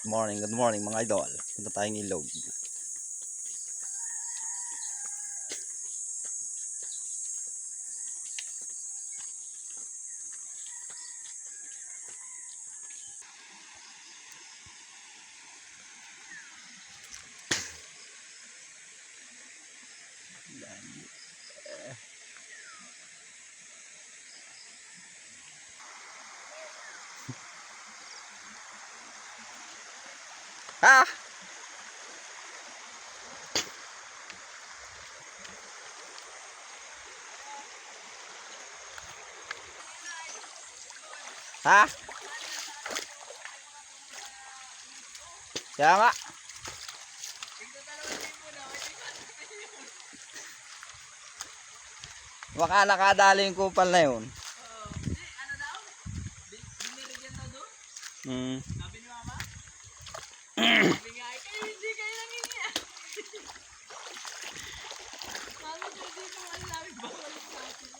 Good morning mga idol. Punta tayong ilog. Ha? Ha? Kaya nga. Baka nakadali yung kupal na yun. Ano daw? Binirigyan daw doon? Sabi ni mama? Sabi nga, kayo hindi kayo nangingi. Mama, hindi ko alam. Bawal sa akin.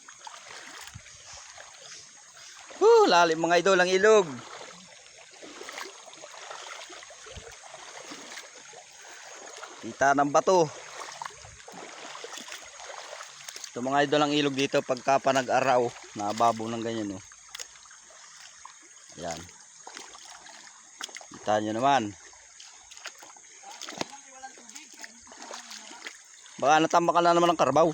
Lalim mga idol ang ilog. Kita ng bato. Ito mga idol ang ilog dito pagka pa nag-araw. Nababaw ng ganyan oh. Ayan. Kita nyo naman. Baka natamba ka na naman ng karabaw.